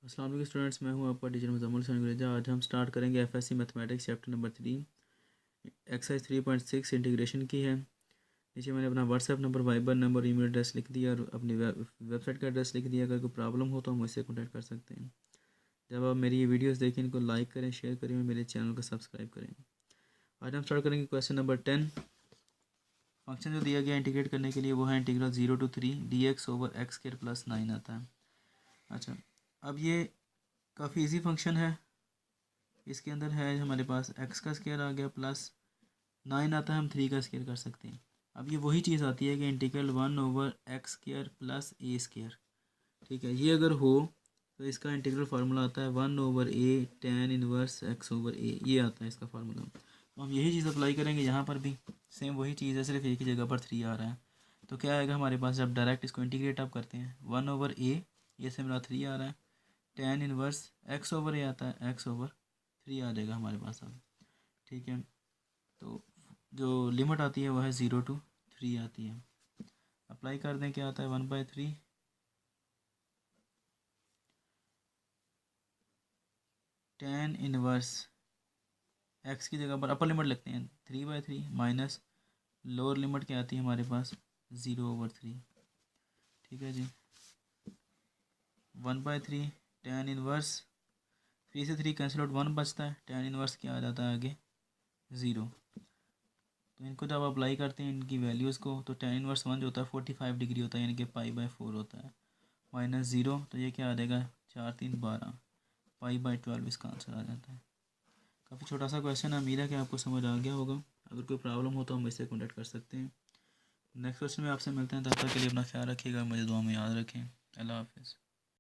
अस्सलाम वालेकुम स्टूडेंट्स, मैं हूं आपका टीचर मुज़म्मिल हुसैन गुरेजा। आज हम स्टार्ट करेंगे FSc mathematics chapter number 3 exercise 3.6 integration की है। नीचे मैंने अपना WhatsApp number, Viber number, email address लिख दिया और अपनी वेबसाइट का एड्रेस लिख दिया। अगर कोई प्रॉब्लम हो तो हम मुझसे कॉन्टैक्ट कर सकते हैं। जब आप मेरी ये वीडियोस देखें, इनको लाइक करें, शेयर करें और मेरे चैनल को सब्सक्राइब करें। आज हम स्टार्ट करेंगे क्वेश्चन नंबर 10। फंक्शन जो दिया गया इंटीग्रेट करने के लिए वो है integral 0 to 3 dx over x square plus 9 आता है। अच्छा, अब ये काफ़ी इजी फंक्शन है। इसके अंदर है हमारे पास एक्स का स्क्वायर आ गया प्लस 9 आता है, हम 3 का स्क्वायर कर सकते हैं। अब ये वही चीज़ आती है कि integral 1 over x square plus a square, ठीक है। ये अगर हो तो इसका इंटीग्रल फार्मूला आता है 1 ओवर ए tan इनवर्स एक्स ओवर ए, ये आता है इसका फार्मूला। तो हम यही चीज़ अप्लाई करेंगे यहाँ पर भी, सेम वही चीज़ है, सिर्फ एक ही जगह पर 3 आ रहा है। तो क्या आएगा हमारे पास, जब डायरेक्ट इसको इंटीग्रेट आप करते हैं 1 ओवर ए, ये से मेरा 3 आ रहा है, tan इनवर्स एक्स ओवर ए आता है, एक्स ओवर 3 आ जाएगा हमारे पास अब, ठीक है। तो जो लिमिट आती है वह है 0 to 3 आती है। अप्लाई कर दें, क्या आता है 1/3 tan इनवर्स एक्स की जगह पर अपर लिमिट लिखते हैं 3/3 माइनस लोअर लिमिट क्या आती है हमारे पास 0/3, ठीक है जी। 1/3 tan इनवर्स 3 से 3 कैंसिल आउट, 1 बचता है, tan इनवर्स क्या आ जाता है आगे 0। तो इनको जब अप्लाई करते हैं इनकी वैल्यूज़ को, तो tan इनवर्स 1 जो होता है 45 डिग्री होता है, यानी कि π/4 होता है, माइनस 0 तो ये क्या आ जाएगा 4 3 12, π/12 इसका आंसर आ जाता है। काफ़ी छोटा सा क्वेश्चन है, उम्मीद है कि आपको समझ आ गया होगा। अगर कोई प्रॉब्लम हो तो हम इससे कॉन्टैक्ट कर सकते हैं। नेक्स्ट क्वेश्चन में आपसे मिलते हैं, तब तक के लिए अपना ख्याल रखिएगा, मुझे दुआ में याद रखें। अल्लाह हाफिज़।